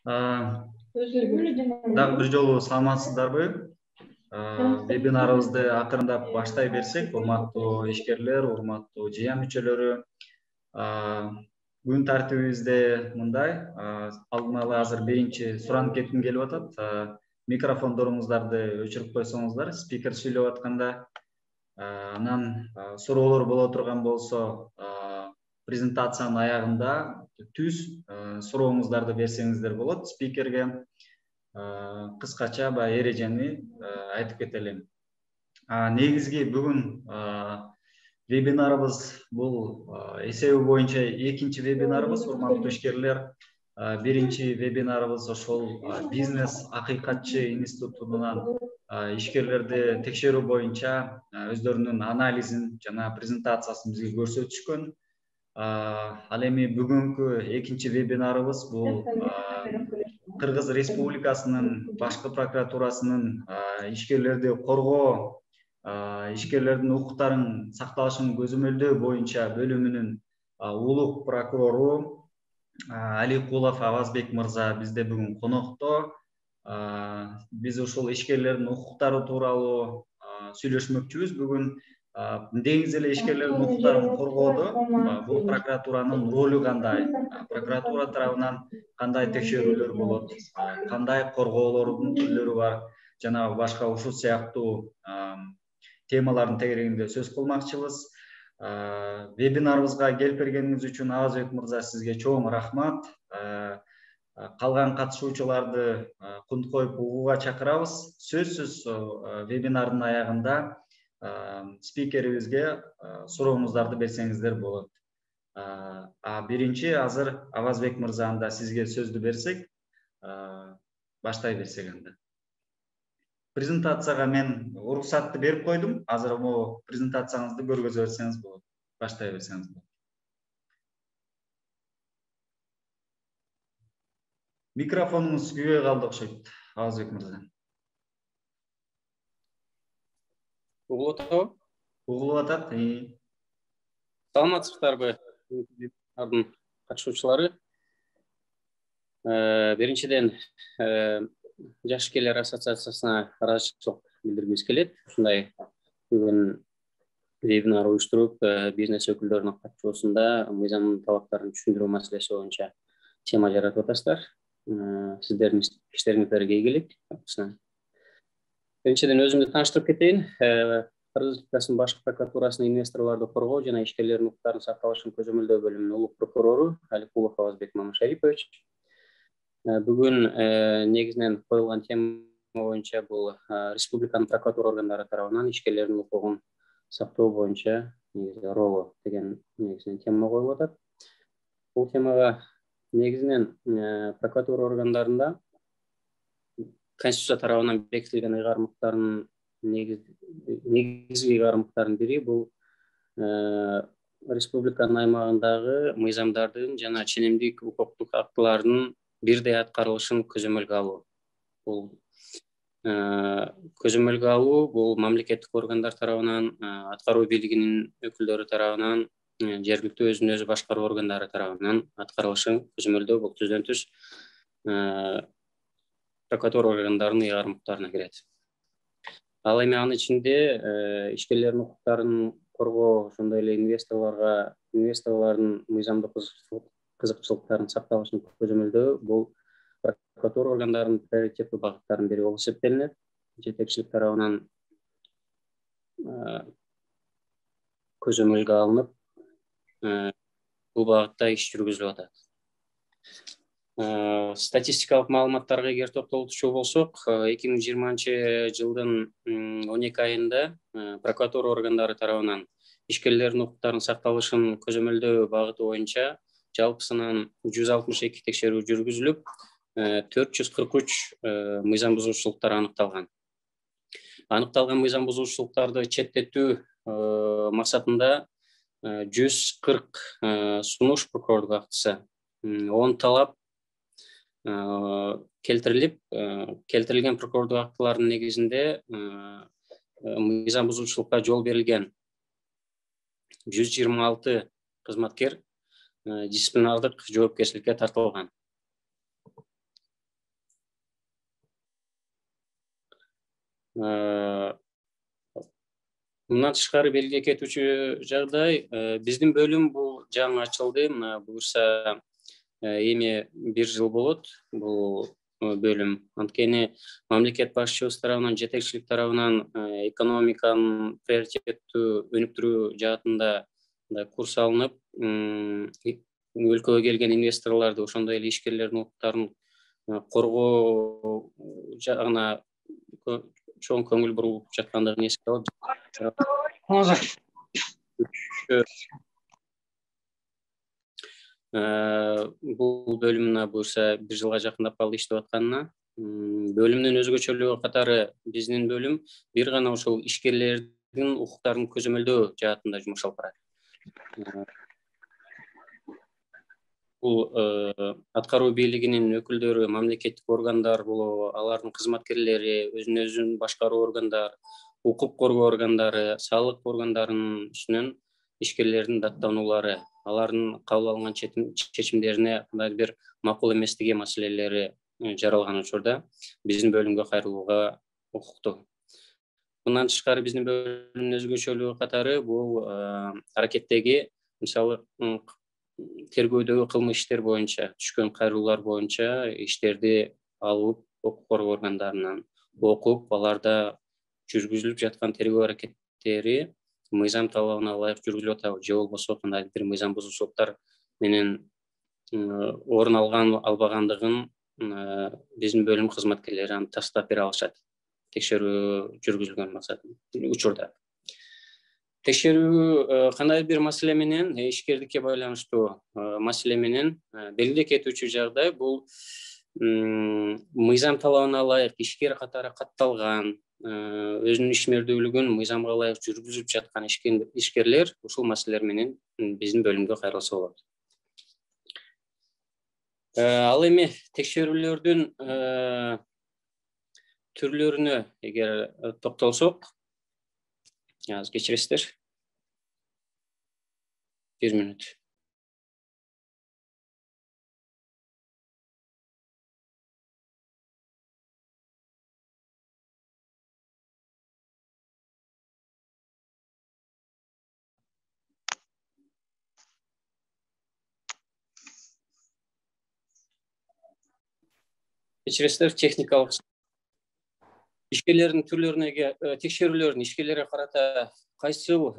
Дагы бир жолу саламатсыздарбы? Вебинарыбызды акырындап баштай берсек, урматтуу ишкерлер, урматтуу жыйын мүчөлөрү. Күн тартибибизде мындай, алдын ала азыр биринчи суранып кетким келип атат. Микрофондоруңуздарды өчүрүп койсоңуздар, спикер сүйлөп атканда. Анан суроолор боло турган болсо, презентациянын аягында түз сурооңуздарды берсеңиздер болот спикерге. Кыскача эрежени айтып кетелим. Негизги бүгүн вебинарыбыз бул эсеби боюнча экинчи вебинарыбыз, урматтуу ишкерлер. Биринчи вебинарыбыз ошол бизнес акыйкатчы институтунан ишкерлерди текшерүү боюнча өздөрүнүн анализин жана презентациясын бизге көрсөтүшкөн. Ал эми бүгүнкү экинчи вебинарыбыз бул Кыргыз Республикасынын башкы прокуратурасынын ишкерлерди коргоо, ишкерлердин укуктарын сакталышын көзөмөлдөө боюнча бөлүмүнүн улук прокурору Аликулов Авазбек мырза бизде бүгүн конокто. Биз ушул ишкерлердин укуктары тууралуу сүйлөшмөкчүбүз бүгүн. Негизи эле ишкерлердин укуктарын коргоодо бул прокуратуранын ролу кандай? Прокуратура тарабынан кандай текшерүүлөр болот? Кандай коргоолордун түрлөрү бар? Жана башка ушул сыяктуу темалардын тегерегинде сөз кылмакчыбыз. Вебинарыбызга келип бергениңиз үчүн Авазбек мырза сизге чоң рахмат. Калган катышуучуларды кунт коюп угууга чакырабыз. Сөзсүз вебинардын аягында спикерибизге сурооңуздарды берсеңиздер болот. Биринчи азыр Авазбек мырза, анда сизге сөздү берсек, баштай берсек анда. Презентацияга мен уруксатты берип койдум. Азыр могу презентацияңызды көргөзө берсеңиз болот. Баштай берсеңиз болот. Микрофонуңуз күйбөй калды окшойт, Авазбек мырза. Угулуп атабы? Угулуп атат. Саламатсыздарбы, вебинардын катышуучулары? Биринчиден, Жаш ишкерлер ассоциациясына ыраазычылык билдиргибиз келет. Ушундай бүгүн вебинар уюштуруп, бизнес өкүлдөрүнүн катышуусунда мыйзамдын талаптарын түшүндүрүү маселеси боюнча тема жаратып атасыздар. Сиздердин иштериңиздерге ийгилик. Биринчиден өзүмдү тааныштырып кетейин. Кыргыз Республикасынын башкы прокуратурасынын инвесторлорду коргоо жана ишкерлердин укуктарынын сакталышын көзөмөлдөө бөлүмүнүн улук прокурору Аликулов Авазбек Мамашарипович. Бүгүн негизинен коюлган тема боюнча бул республиканын прокуратура органдары тарабынан ишкерлердин укугун сактоо боюнча ролу деген негизинен тема коюлуп атат. Бул темага негизинен прокуратура органдарында Конституция тарабынан бекитилген ыйгарымдыктардын негизги ыйгарымдыктардын бири бул республиканын аймагындагы мыйзамдардын жана ченемдик укуктук актылардын бирдей аткарылышын көзөмөлгө алуу. Бул көзөмөлгө алуу бул мамлекеттик органдар тарабынан, аткаруу бийлигинин өкүлдөрү тарабынан, жергиликтүү өзүн өзү башкаруу органдары тарабынан аткарылышын көзөмөлдөө бул түздөн түз прокуратура органдарынын ыйгарымдыктарына кирет. Ал эми анын ичинде ишкерлердин укуктарын коргоо, ошондой эле инвесторлордун мыйзамдык кызыкчылыктарын сакталышын көзөмөлдөө бул прокуратура органдарынын приоритеттүү багыттарынын бири болуп эсептелинет. Жетекчилик тарабынан көзөмөлгө алынып, бул багытта иш жүргүзүлүп атат. Статистикалык маалыматтарга эгер токтолчу болсок, 2020 жылдын 12 айында прокуратура органдары тарабынан ишкерлердин укуктарынын сакталышын көзөмөлдөө багыты боюнча жалпысынан 162 текшерүү жүргүзүлүп, 443 мыйзам бузуучулуктар аныкталган. Аныкталган мыйзам бузуучулуктарды четтетүү максатында 140 сунуш прокурорлук актысы, 10 талап келтирилген прокурорлук актылардын негизинде мыйзам бузуучулукка жол берилген 126 кызматкер дисциплинардык жоопкерчиликке тартылган. Мындан тышкары белге кетүүчү жагдай, биздин бөлүм бул жаңы ачылды. Мына буюрса эми 1 жыл болот бул бөлүм. Анткени мамлекет башчыбыз тарабынан, жетекчилик тарабынан экономиканын приоритеттүү өнүктүрүү жаатында курс алынып, өлкөгө келген инвесторлорду, ошондой эле ишкерлердин укуктарын коргоо жагына чоң көңүл буруп жаткандыгын эске алып, бул бөлүм буюрса 1 жылга жакындап калды иштеп атканына. Бөлүмдүн өзгөчөлүгү катары биздин бөлүм бир гана ошол ишкерлердин укуктарын көзөмөлдөө жаатында жумуш алып барат. Бул аткаруу бийлигинин өкүлдөрү, мамлекеттик органдар болобу, алардын кызматкерлери, өзүн башкаруу органдар, укук коргоо органдары, салык органдарынын үстүнөн ишкерлердин даттануулары, алардын кабыл алынган чечимдерине кандайдыр бир макул эместиги маселелери жаралган учурда биздин бөлүмгө кайрылууга укуктуу. Мындан тышкары биздин бөлүмдүн өзгөчөлүгү катары бул аракеттеги, мисалы, тергөөдөгү кылмыш иштер боюнча, түшкөн кайрылуулар боюнча иштерди алып, укук коргоо органдарынан окуп, аларда жүргүзүлүп жаткан тергөө аракеттери мыйзам талабына ылайык жүргүзүлүп атабы, же болбосо кандайдыр бир мыйзам бузуучулуктар менен орун албагандыгын биздин бөлүм кызматкерлери аны тастап бере алышат. Текшерүү жүргүзүлгөн учурда. Текшерүү кандайдыр бир маселе менен, ишкердикке байланыштуу маселе менен белгиле кетүүчү жагдай бул мыйзам талабына ылайык ишкер катары катталган, өзүнүн ишмердүүлүгүн мыйзамга ылайык жүргүзүп жаткан ишкерлер ушул маселелер менен биздин бөлүмгө кайрылса болот. Ал эми текшерүүлөрдүн түрлөрүнө эгер токтолсок, аз кечиресиздер. 1 мүнөт. Кечиресиздер, техникалык ишкерлердин түрлөрүнө, текшерүүлөрдүн ишкерлерге карата кайсыл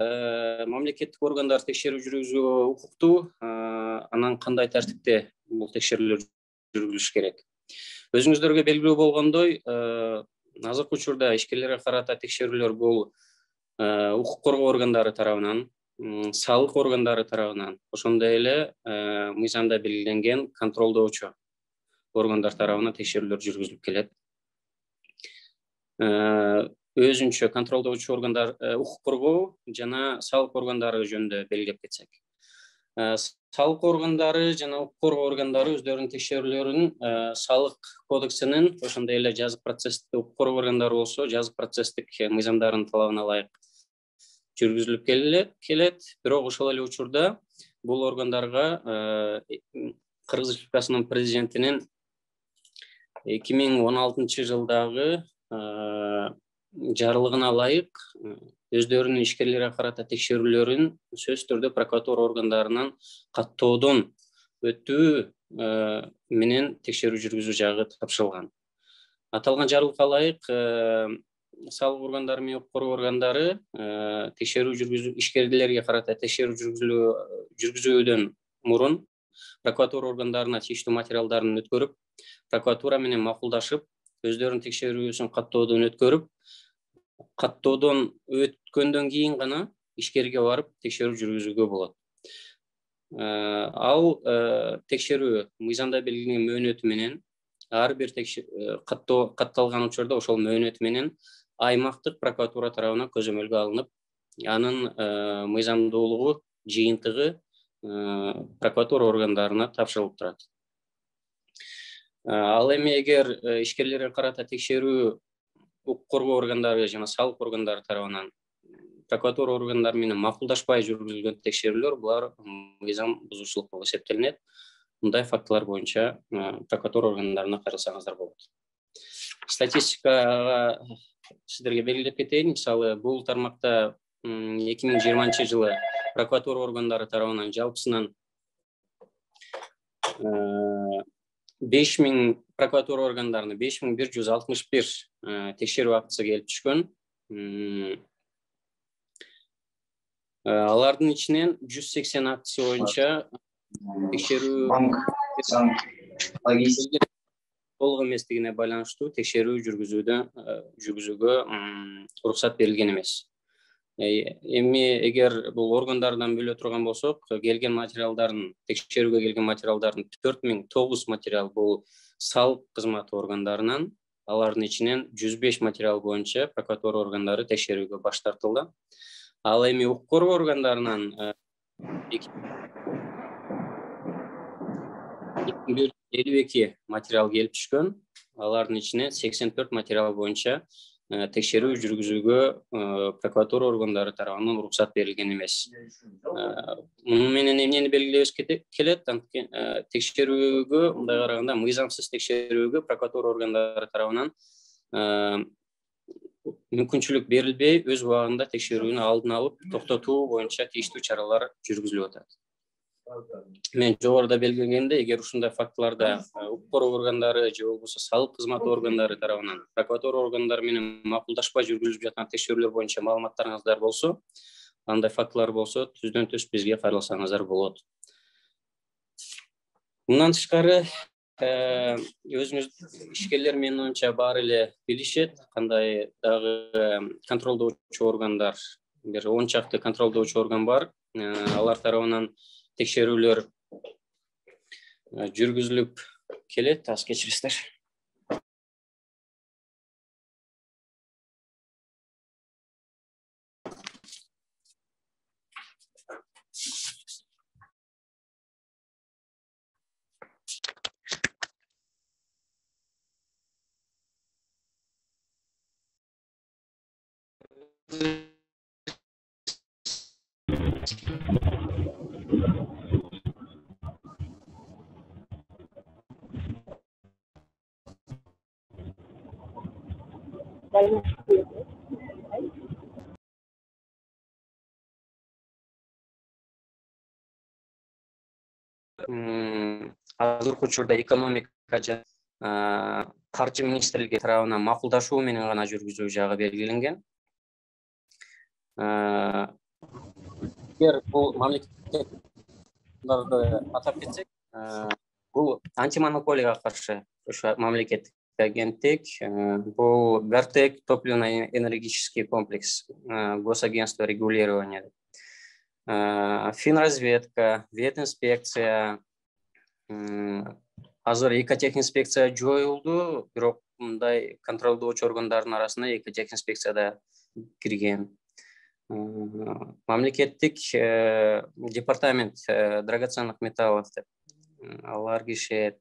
мамлекеттик органдар текшерүү жүргүзүүгө укуктуу, анан кандай тартипте бул текшерүүлөр жүргүзүлүш керек. Өзүңүздөргө белгилүү болгондой, азыркы учурда ишкерлерге карата текшерүүлөр бул укук коргоо органдары тарабынан, салык органдары тарабынан, ошондой эле мыйзамда белгиленген контролдоочу органдар тарабынан текшерүүлөр жүргүзүлүп келет. Өзүнчө контролдоочу органдар, укук коргоо жана салык органдары жөнүндө белгилеп кетсек. Салык органдары жана укук коргоо органдары өздөрүнүн текшерүүлөрүн салык кодексинин, ошондой эле жазык процесстик, укук коргоо органдары болсо жазык процесстик мыйзамдардын талабына ылайык жүргүзүлүп келет. Бирок ошол эле учурда бул органдарга Кыргыз Республикасынын президентинин 2016 жылдагы жарлыгына ылайык өздөрүнүн ишкерлерге карата текшерүүлөрүн сөзсүз түрдө прокуратура органдарынан каттоодон өтүү менен текшерүү жүргүзүү жагы тапшырылган. Аталган жарлыкка ылайык салык органдары менен укук коргоо органдары текшерүү жүргүзүү, ишкерлерге карата текшерүү жүргүзүүдөн мурун прокуратура органдарына тийиштүү материалдарын өткөрүп, прокуратура менен макулдашып, өздөрүнүн текшерүүсүн каттоодон өткөрүп, каттоодон өткөндөн кийин гана ишкерге барып текшерүү жүргүзүүгө болот. Ал текшерүү мыйзамда белгиленген мөөнөтү менен, ар бир катталган учурда ошол мөөнөтү менен аймактык прокуратура тарабынан көзөмөлгө алынып, анын мыйзамдуулугу, жыйынтыгы прокуратура органдарына тапшырылып турат. Ал эми эгер ишкерлерге карата текшерүү укук коргоо органдары жана салык органдары тарабынан прокуратура органдары менен макулдашпай жүргүзүлгөн текшерүүлөр, булар мыйзам бузуучулук болуп эсептелинет. Мындай фактылар боюнча прокуратура органдарына кайрылсаңыздар болот. Статистикага сіздерге белгілеп кетейін. Мысалы, бұл тармақта 2020 жылы прокуратура органдары тарабынан жалпысынан 5000 прокуратура органдарына 5161 текшеру актісі келіп түшкен. Алардың ішінен 180 актісі бойынша текшеру толық еместігіне байланышты текшеру жүргізуге рұқсат берілген емес. Егер бұл органдардан бөле тұрған болсақ, келген материалдардың, текшеруге келген материалдардың 4009 материал бұл салық қызматы органдарынан, алардың ішінен 105 материал бойынша прокуратура органдары текшеруге баш тартылды. Ал құқық қорғау органдарынан 52 материал келіп түшкен, алардың ішінен 84 материал бойынша текшеру жүргізуге прокуратура органдары тарабынан рұқсат берілген емес. Мұнымен емнені белгілеуіміз келеді, текшеруге, мұндай қарағанда мыйзамсыз текшеруге прокуратура органдары тарабынан мүмкіншілік берілбей, өз уақытында текшеруін алдын алып, тоқтату бойынша тиісті шаралар жүргізіліп жатады. Мен жоғарыда белгіленгенде, егер ушундай фактыларда құқық қорғау органдары же болбосо салық қызматы органдары тарабынан прокуратура органдары менен макулдашпай жүргүзүлүп жаткан текшерүүлөр боюнча маалыматтарыңыздар болсо, андай фактылар болсо, түздөн түз бизге кайрылсаңыздар болот. Мындан тышкары, өзүңүз ишкерлер менин оюмча баары эле билишет, кандай дагы контролдоочу органдар, бир 10 чакты контролдоочу орган бар, алар тарабынан текшерүүлөр жүргүзүлүп келет. Аз кечириңиздер. Азыркы учурда экономика жана каржы министрлиги тарабынан макулдашуу менен гана жүргүзүү жагы белгиленген. Эгер бул мамлекеттарды атап кетсек, бул антимонополияга каршы мамлекеттик агенттик, бул ГАРТЭК, топливно-энергетический комплекс, Госагентство регулирования, Финразведка, ветинспекция, азыр экотехинспекция жоюлду, бирок мындай контролдоочу органдардын арасына экотехинспекция да кирген. Мамлекеттик департамент драгоценных металлов, алар кишет,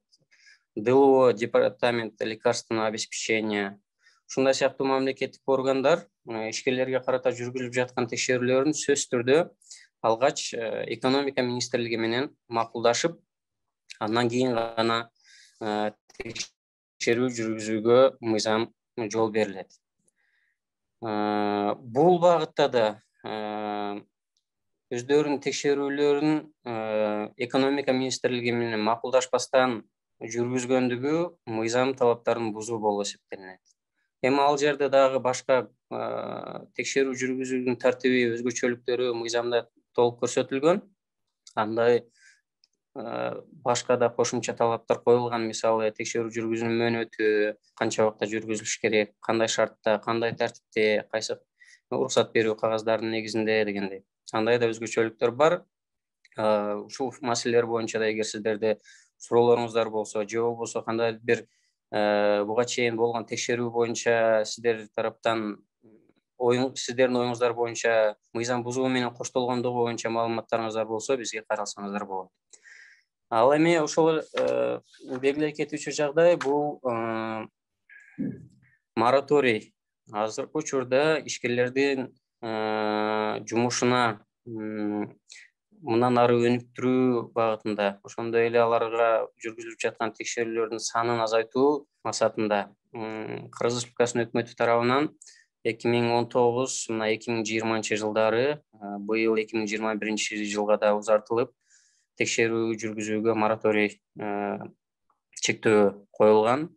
ДЛО, департамент лекарственного обеспечения, ушундай сыяктуу мамлекеттик органдар ишкерлерге карата жүргүзүлүп жаткан текшерүүлөрдүн сөзсүз түрдө алгач экономика министрлиги менен макулдашып, андан кийин гана текшерүү жүргүзүүгө мыйзам жол берилет. Бул багытта да өздөрүнүн текшерүүлөрүн экономика министрлиги менен макулдашпастан жүргүзгөндүгү мыйзам талаптарын бузуу болуп эсептелинет. Эми ал жерде дагы башка текшерүү жүргүзүүнүн тартиби, өзгөчөлүктөрү мыйзамда толук көрсөтүлгөн. Андай башка да кошумча талаптар коюлган, мисалы текшерүү жүргүзүүнүн мөөнөтү, канча убакытта жүргүзүлүш керек, кандай шартта, кандай тартипте, кайсы уруксат берүү кагаздарынын негизинде дегендей. Андай да өзгөчөлүктөр бар. Ушул маселелер боюнча да эгер сиздерде суроолоруңуздар болсо, же болбосо кандай бир буга чейин болгон текшерүү боюнча сиздер тараптан сиздердин оюңуздар боюнча мыйзам бузуу менен коштолгондугу боюнча маалыматтарыңыздар болсо, бизге кайрылсаңыздар болот. Ал эми ошол белгилеп кетүүчү жагдай бул мораторий. Азыркы учурда ишкерлердин жумушуна мындан ары өнүктүрүү багытында, ошондой эле аларга жүргүзүлүп жаткан текшерүүлөрдүн санын азайтуу максатында Кыргыз Республикасынын өкмөтү тарабынан 2019 мына 2020 жылдары быйыл 2021 жылга да узартылып, текшерүү жүргүзүүгө мораторий чектөө коюлган.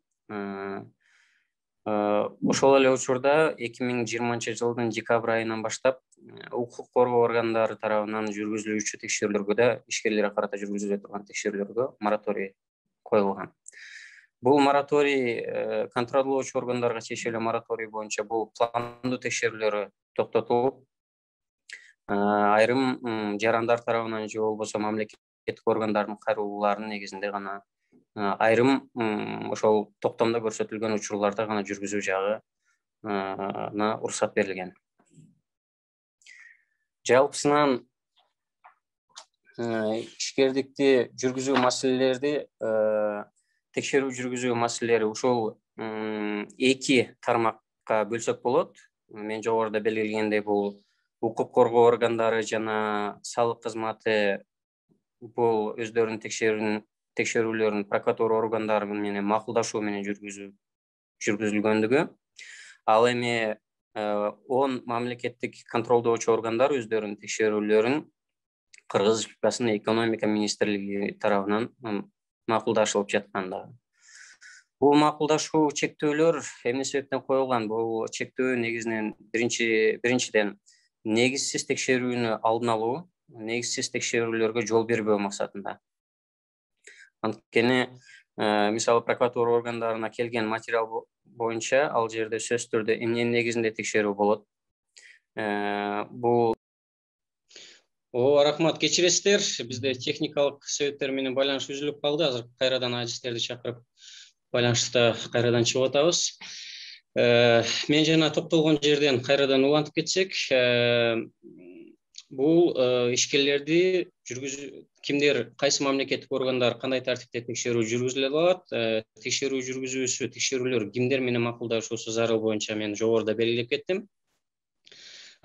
Ошол эле учурда 2020 жылдын декабрь айынан баштап укук коргоо органдары тарабынан жүргүзүлүүчү текшерүүлөргө да, ишкерлерге карата жүргүзүлө турган текшерүүлөргө мораторий коюлган. Бул мораторий контролдоочу органдарга тиешелүү мораторий боюнча бул пландуу текшерүүлөрү токтотулуп, айрым жарандар тарабынан же болбосо мамлекеттик органдардын кайрылууларынын негизинде гана айрым ошол токтомдо көрсөтүлгөн учурларда гана жүргүзүү жагына уруксат берилген. Жалпысынан ишкердикти жүргүзүү маселелери, текшерүү жүргүзүү маселелери ушул эки тармакка бөлсөк болот. Мен жогоруда белгилегендей, бул укук коргоо органдары жана салык кызматы бул өздөрүнүн текшерүүлөрүн прокуратура органдары менен макулдашуу менен жүргүзүлгөндүгү. Ал эми 10 мамлекеттик контролдоочу органдар өздөрүнүн текшерүүлөрүн Кыргыз Республикасынын экономика министрлиги тарабынан макулдашылып жатканда. Бул макулдашуу чектөөлөр эмне себептен коюлган? Бул чектөө негизинен биринчиден негизсиз текшерүүнү алдын алуу, негизсиз текшерүүлөргө жол бербөө максатында. Анткени мисалы прокуратура органдарына келген материал боюнча ал жерде сөзсүз түрдө эмненин негизинде текшерүү болот. Бул рахмат, кечиресиздер, бизде техникалык себептер менен байланыш үзүлүп калды. Азыр кайрадан адистерди чакырып байланышта кайрадан чыгып атабыз. Мен жана токтолгон жерден кайрадан улантып кетсек, бул ишкерлерди кимдер, кайсы мамлекеттик органдар кандай тартипте текшерүү жүргүзүлө алат, текшерүү жүргүзүүсү, текшерүүлөр кимдер менен макулдашуусу зарыл боюнча мен жогоруда белгилеп кеттим.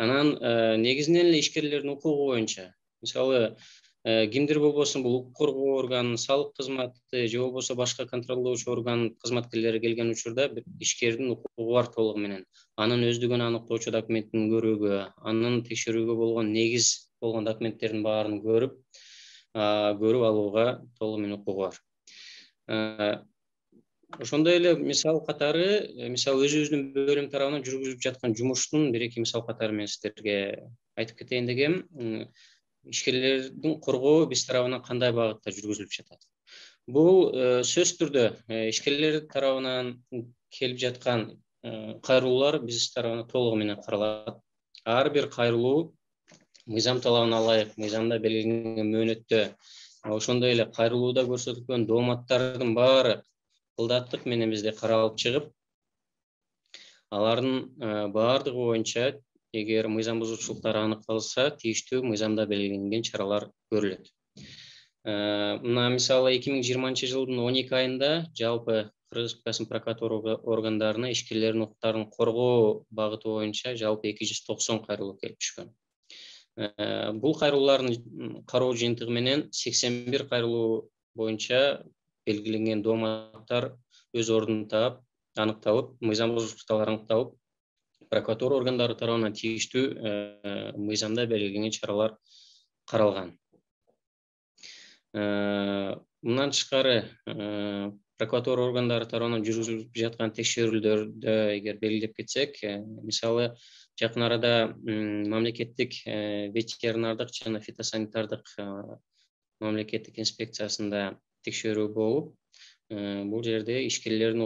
Анан негизинен эле ишкерлердин укугу боюнча, мисалы, кимдир болбосун бул укук коргоо орган, салык кызматы же болбосо башка контролдоочу орган кызматкерлери келген учурда ишкердин укугу бар толугу менен. Анын өздүгүн аныктоочу документтин көрүүгө, анын текшерүүгө болгон негиз болгон документтердин баарын көрүп алууга толугу менен укугу бар. Ошондой эле мисал катары, өзүбүздүн бөлүм тарабынан жүргүзүлүп жаткан жумуштун бир-эки мисал катары мен сиздерге айтып кетейин дегем. Ишкерлердин коргоо биз тарабынан кандай багытта жүргүзүлүп жатат? Бул сөзсүз түрдө ишкерлер тарабынан келип жаткан кайрылуулар биз тарабынан толугу менен каралат. Ар бир кайрылуу мыйзам талабына ылайык, мыйзамда белгиленген мөөнөттө, ошондой эле кайрылууда көрсөтүлгөн дооматтардын баары ылдаттык менен бизде каралып чыгып, алардын баардыгы боюнча эгер мыйзам бузуучулуктар аныкталса, тийиштүү мыйзамда белгиленген чаралар көрүлөт. Мына мисалы 2020 жылдын 12 айында жалпы Кыргыз Республикасынын прокуратура органдарына ишкерлердин укуктарын коргоо багыты боюнча жалпы 290 кайрылуу келип түшкөн. Бул кайрылуулардын кароо жыйынтыгы менен 81 кайрылуу боюнча белгиленген дооматтар өз ордун таап, аныкталып, мыйзам бузуучулуктар аныкталып, прокуратура органдары тарабынан тийиштүү мыйзамда белгиленген чаралар каралган. Мындан тышкары прокуратура органдары тарабынан жүргүзүлүп жаткан текшерүүлөрдө эгер белгилеп кетсек, мисалы жакын арада мамлекеттик ветеринардык жана фитосанитардык мамлекеттик инспекциясында текшерүү болуп, бул жерде ишкерлерге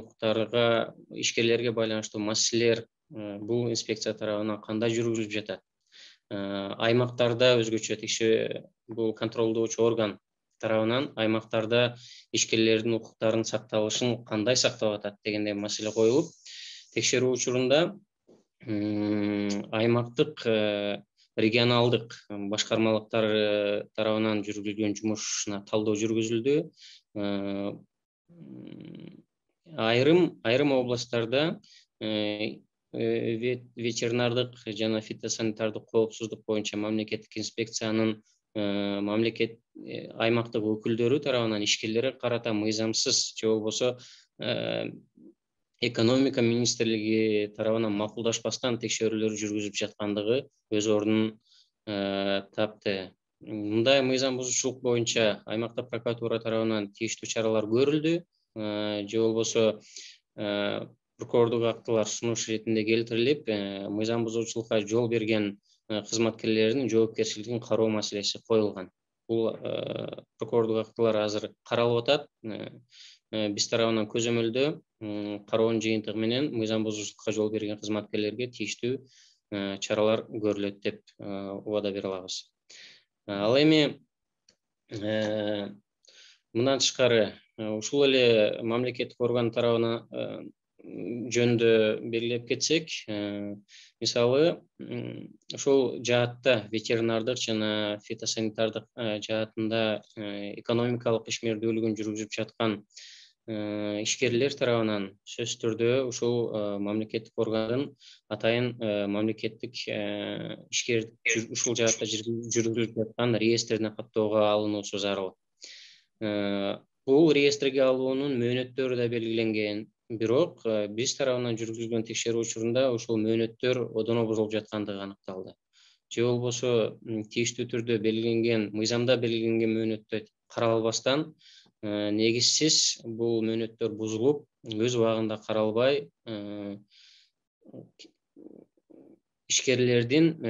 байланыштуу маселелер бул инспекция тарабынан кандай жүргүзүлүп жатат? Аймактарда өзгөчө бул контролдоочу орган тарабынан аймактарда ишкерлердин укуктарынын сакталышын кандай сактап атат дегендей маселе коюлуп, текшерүү учурунда аймактык регионалдык башкармалыктар тарабынан жүргүзүлгөн жумушуна талдоо жүргүзүлдү. Айрым областтарда ветеринардык жана фитосанитардык коопсуздук боюнча мамлекеттик инспекциянын аймактык өкүлдөрү тарабынан ишкерлерге карата мыйзамсыз же болбосо экономика министрлиги тарабынан макулдашпастан текшерүүлөр жүргүзүп жаткандыгы өз ордун тапты. Мындай мыйзам бузуучулук боюнча аймакта прокуратура тарабынан тийиштүү чаралар көрүлдү, же болбосо прокурордук актылар сунуш иретинде келтирилип, мыйзам бузуучулукка жол берген кызматкерлердин жоопкерчилигин кароо маселеси коюлган. Бул прокурордук актылар азыр каралып атат. Биз тарабынан көзөмөлдөө кароонун жыйынтыгы менен мыйзам бузуучулукка жол берген кызматкерлерге тийиштүү чаралар көрүлөт деп убада бере алабыз. Ал эми мындан тышкары ушул эле мамлекеттик орган тарабынан жөнүндө белгилеп кетсек, мисалы ошол жаатта ветеринардык жана фитосанитардык жаатында экономикалык ишмердүүлүгүн жүргүзүп жаткан ишкерлер тарабынан сөзсүз түрдө ушул мамлекеттик органдын атайын мамлекеттик ишкер ушул жаатта жүргүзүлүп жаткан реестрине каттоого алынуусу зарыл. Бул реестрге алуунун мөөнөттөрү да белгиленген, бирок биз тарабынан жүргүзүлгөн текшерүү учурунда ушул мөөнөттөр одоно бузулуп жаткандыгы аныкталды. Же болбосо тийиштүү түрдө белгиленген, мыйзамда белгиленген мөөнөттө каралбастан негизсиз бул мөөнөттөр бузулуп, өз убагында каралбай, ишкерлердин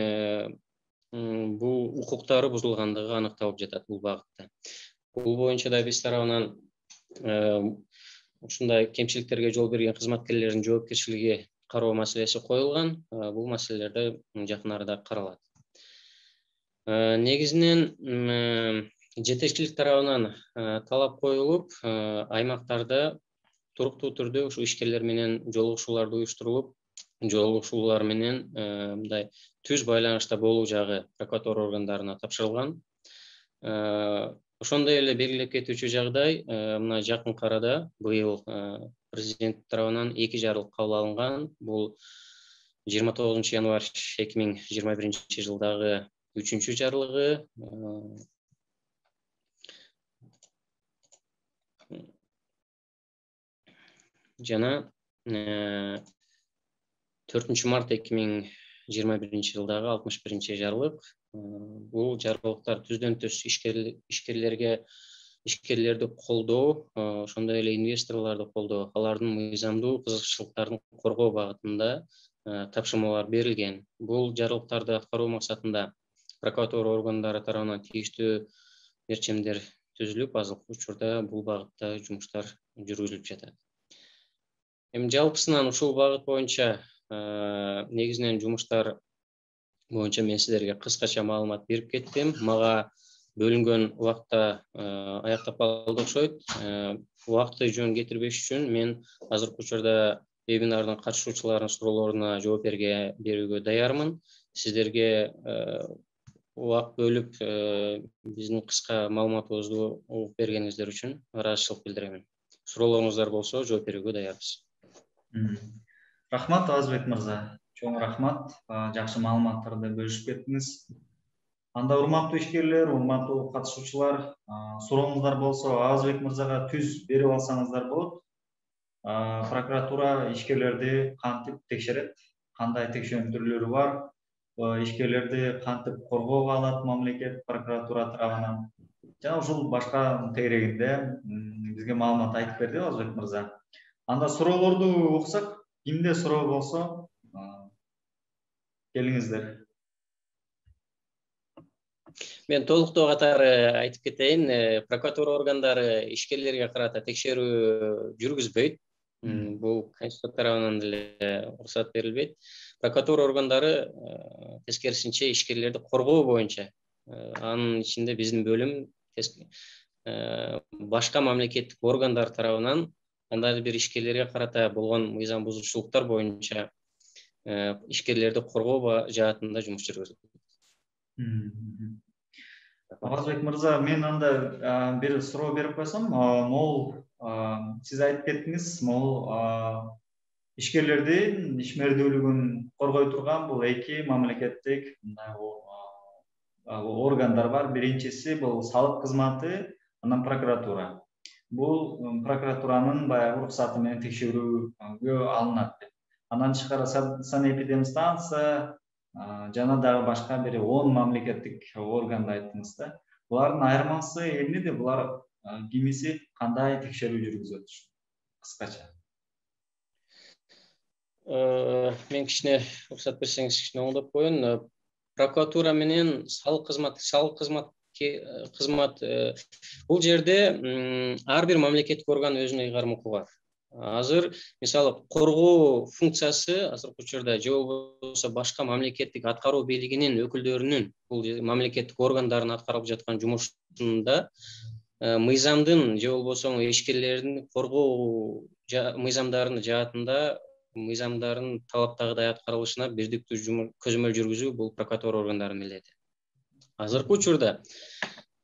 бул укуктары бузулгандыгы аныкталып жатат бул багытта. Бул боюнча да биз тарабынан ушундай кемчиликтерге жол берген кызматкерлердин жоопкерчилиги кароо маселеси коюлган. Бул маселелерде жакын арада каралат. Негизинен жетекчилик тарабынан талап коюлуп, аймактарда туруктуу түрдө ушу ишкерлер менен жолугушууларды уюштурулуп, жолугушуулар менен мындай түз байланышта болуу жагы прокуратура органдарына тапшырылган. Ошондой эле белгилеп кетүүчү жагдай, мына жакын арада быйыл президент тарабынан 2 жарлык кабыл алынган. Бул 29 январь 2021 жылдагы 3-чү жарлыгы, жана 4 март 2021 жылдагы 61 жарлык. Бул жарлыктар түздөн түз ишкерлерди колдоо, ошондой эле инвесторлорду колдоо, алардын мыйзамдуу кызыкчылыктарын коргоо багытында тапшырмалар берилген. Бул жарлыктарды аткаруу максатында прокуратура органдары тарабынан тийиштүү мерчемдер түзүлүп, азыркы учурда бул багытта жумуштар жүргүзүлүп жатат. Эми жалпысынан ушул багыт боюнча негизинен жумуштар боюнча мен силерге кыскача маалымат берип кеттим. Мага бөлүнгөн убакта аяктап калды окшойт. Убакытты жөн кетирбеш үчүн мен азыркы учурда вебинардын катышуучуларынын суроолоруна жооп берүүгө даярмын. Сиздерге убакыт бөлүп биздин кыска маалыматыбызды угуп бергениңиздер үчүн ыраазычылык билдирем. Суроолоруңуздар болсо жооп берүүгө даярбыз. Рахмат Азбек мырза. Чоң рахмат. Жакшы маалыматтарды бөлүшүп кеттиңиз. Анда урматтуу ишкерлер, урматтуу катышуучулар, сурооңуздар болсо Азбек мырзага түз берип алсаңыздар болот. Прокуратура ишкерлерди кантип текшерет, кандай текшерүү түрлөрү бар, ишкерлерди кантип коргоого алат мамлекет прокуратура тарабынан. Жана ушул башка тегерегинде бизге маалымат айтып берди Азбек мырза. Анда суроолорду окусак, кимде суроо болсо келиңиздер. Мен толуктоо катары айтып кетейин, прокуратура органдары ишкерлерге карата текшерүү жүргүзбөйт. Бул Конституция тарабынан деле уруксат берилбейт. Прокуратура органдары тескерисинче ишкерлерди коргоо боюнча, анын ичинде биздин бөлүм башка мамлекеттик органдар тарабынан кандайдыр бир ишкерлерге карата болгон мыйзам бузуучулуктар боюнча ишкерлерди коргоо жаатында жумуш жүргүзүлөт. Азбек мырза, мен анда бир суроо берип койсом, могул сиз айтып кеттиңиз, могул ишкерлердин ишмердүүлүгүн коргой турган бул 2 мамлекеттик органдар бар. Биринчиси бул салык кызматы, анан прокуратура. бул прокуратуранын баягы уруксаты менен текшерүүгө алынат деп. Андан тышкары санэпидемстанция жана дагы башка бир 10 мамлекеттик органды айттыңыз да. Булардын айырмасы эмнеде? Булар кимиси кандай текшерүү жүргүзөт? Кыскача. Мен кичине уруксат берсеңиз кичине оңдоп коеюн. Прокуратура менен салык кызмат бул жерде ар бир мамлекеттик орган өзүнүн ыйгарым укугу бар. Азыр мисалы коргоо функциясы азыркы учурда же болбосо башка мамлекеттик аткаруу бийлигинин өкүлдөрүнүн бул мамлекеттик органдардын аткарып жаткан жумушунда мыйзамдын же болбосо ишкерлердин коргоо мыйзамдарынын жаатында мыйзамдардын талаптагыдай аткарылышына бирдиктүү көзөмөл жүргүзүү бул прокуратура органдарынын милдети. Азыркы учурда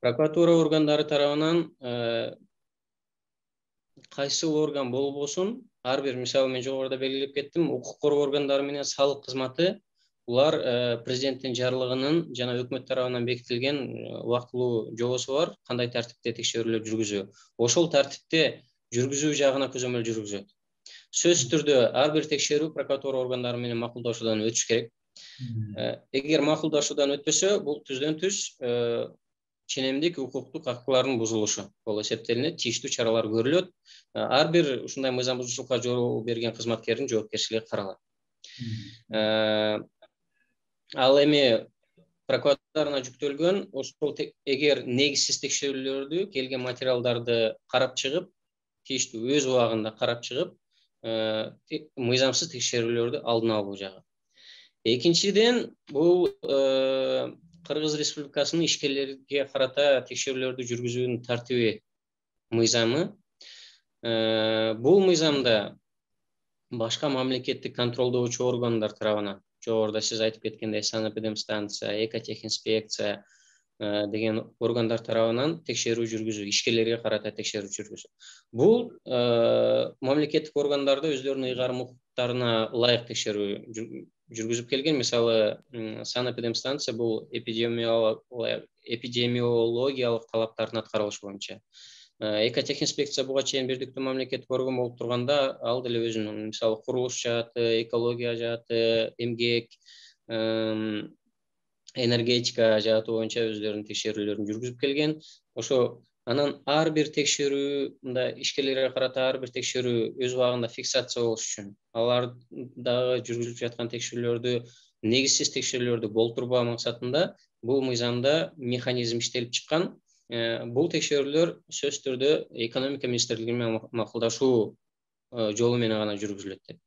прокуратура органдары тарабынан кайсы орган болбосун, ар бир мисалы мен жогоруда белгилеп кеттим, укук коргоо органдары менен салык кызматы булар президенттин жарлыгынын жана өкмөт тарабынан бекитилген убактылуу жобосу бар, кандай тартипте текшерүүлөр жүргүзүү. Ошол тартипте жүргүзүү жагына көзөмөл жүргүзөт. Сөзсүз түрдө ар бир текшерүү прокуратура органдары менен макулдашуудан өтүш керек. Эгер макулдашуудан өтпөсө, бул түздөн түз ченемдик укуктук акылардын бузулушу болуп эсептелинет, тийиштүү чаралар көрүлөт. Ар бир ушундай мыйзам бузуучулукка жол берген кызматкердин жоопкерчилиги каралат. Ал эми прокуратурага жүктөлгөн ошол эгер негизсиз текшерүүлөрдү, келген материалдарды карап чыгып, тийиштүү өз убагында карап чыгып, мыйзамсыз текшерүүлөрдү алдын алуу жагы. Экинчиден, бул Кыргыз Республикасынын ишкерлерге карата текшерүүлөрдү жүргүзүүнүн тартиби мыйзамы. Бул мыйзамда башка мамлекеттик контролдоочу органдар тарабынан, жогоруда сиз айтып кеткендей санэпидемстанция, экотехинспекция деген органдар тарабынан текшерүү жүргүзүү, ишкерлерге карата текшерүү жүргүзүү. Бул мамлекеттик органдарды өздөрүнүн ыйгарым укуктарына ылайык текшерүү жүргүзүп келген. Мисалы, санэпидемстанция бул эпидемиологиялык талаптардын аткарылышы боюнча. Экотехинспекция буга чейин бирдиктүү мамлекеттик орган болуп турганда, ал деле өзүнүн мисалы курулуш жааты, экология жааты, эмгек, энергетика жааты боюнча өздөрүнүн текшерүүлөрүн жүргүзүп келген. Ошо анан ар бир текшерүү, мындай ишкерлерге карата ар бир текшерүү өз убагында фиксация болуш үчүн, алардагы жүргүзүлүп жаткан текшерүүлөрдү, негизсиз текшерүүлөрдү болтурбоо максатында бул мыйзамда механизм иштелип чыккан. Бул текшерүүлөр сөзсүз түрдө экономика министрлиги менен макулдашуу жолу менен гана жүргүзүлөт деп.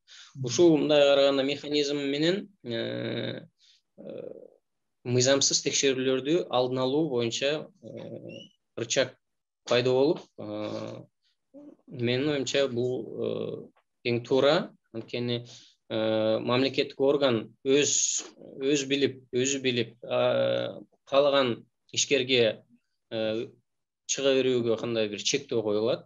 Ушул мындай караганда механизм менен мыйзамсыз текшерүүлөрдү алдын алуу боюнча рычаг пайда болуп, менин оюмча бул эң туура. Анткени мамлекеттик орган өзү билип каалаган ишкерге чыга берүүгө кандай бир чектөө коюлат.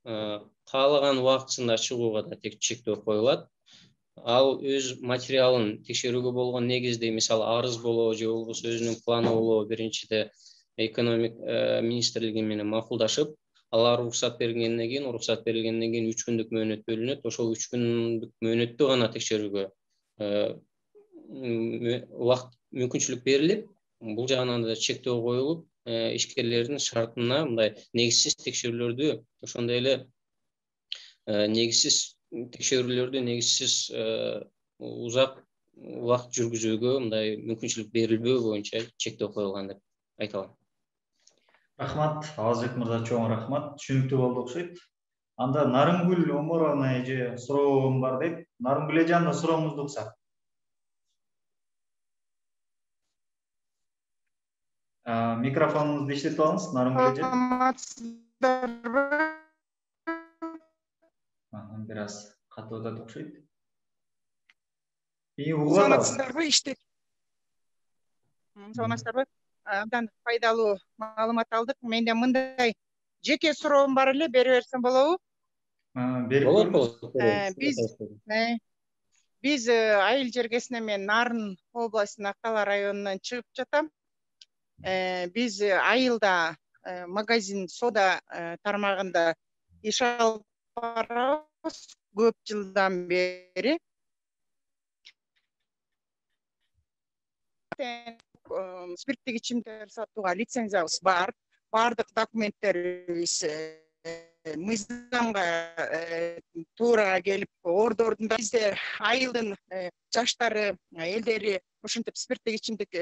Каалаган убактысында чыгууга да чектөө коюлат. Ал өз материалын текшерүүгө болгон негизде, мисалы арыз болобу же болбосо өзүнүн планы болобу, биринчиде экономик министрлиги менен макулдашып, алар уруксат бергенден кийин 3 күндүк мөөнөт бөлүнөт. Ошол 3 күндүк мөөнөттө гана текшерүүгө убакыт мүмкүнчүлүк берилип, бул жагынан да чектөө коюлуп, ишкерлердин шартына мындай негизсиз текшерүүлөрдү, ошондой эле негизсиз текшерүүлөрдү негизсиз узак убакыт жүргүзүүгө мындай мүмкүнчүлүк берилбөө боюнча чектөө коюлган деп айта алам. Рахмат, Алазбек мырза, чоң рахмат. Түшүнүктүү болду окшойт. Анда Нарымгүл Оморовна эже суроом бар дейт. Нарымгүл эже, анда сурооңузду уксак. Микрофонуңузду иштетип алыңыз, Нарымгүл эже. Бир аз катуу өтөт окшойт. Саламатсыздарбы, иштеп. Саламатсыздарбы? Абдан пайдалуу маалымат алдык. Менде мындай жеке суроом бар эле, бере берсем болобу? Биз Айыл жергесине, мен Нарын областынын Акала районунан чыгып жатам. Биз айылда магазин сода тармағында иш алып барабыз көп жылдан бери. Спирттик ичимдиктерди сатууга лицензиябыз бар. Бардык документтерибиз мыйзамга туура келип, ордордун бизде айылдын жаштары, элдери ушинтип спирттик ичимдик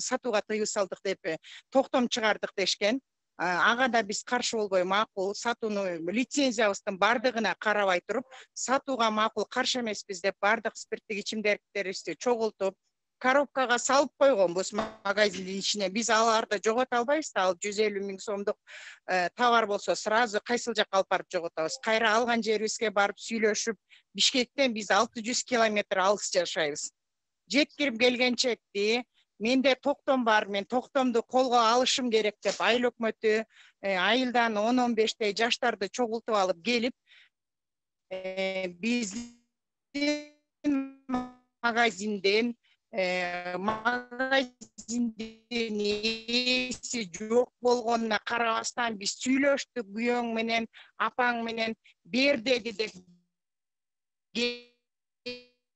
сатууга тыюу салдык деп токтом чыгардык дешкен. Ага да биз каршы болбой макул, сатууну лицензиябыздын бардыгына карабай туруп, сатууга макул каршы эмеспиз деп бардык спирттик ичимдиктерибизди чогултуп, коробкага салып койгонбуз магазиндин ичине. Биз аларды жогото албайбыз да, ал 150 000 сомдук товар болсо сразу кайсыл жакка алып барып жоготобуз. Кайра алган жерибизге барып сүйлөшүп, Бишкектен биз 600 километр алыс жашайбыз. Жеткирип келгенчекти менде токтом бар, мен токтомду колго алышым керек деп айыл өкмөтү айылдан 10-15 жаштарды чогултуп алып келип, биздин магазинден ээси жок болгонуна карабастан биз сүйлөштүк күйөөң менен, апаң менен, бер деди деп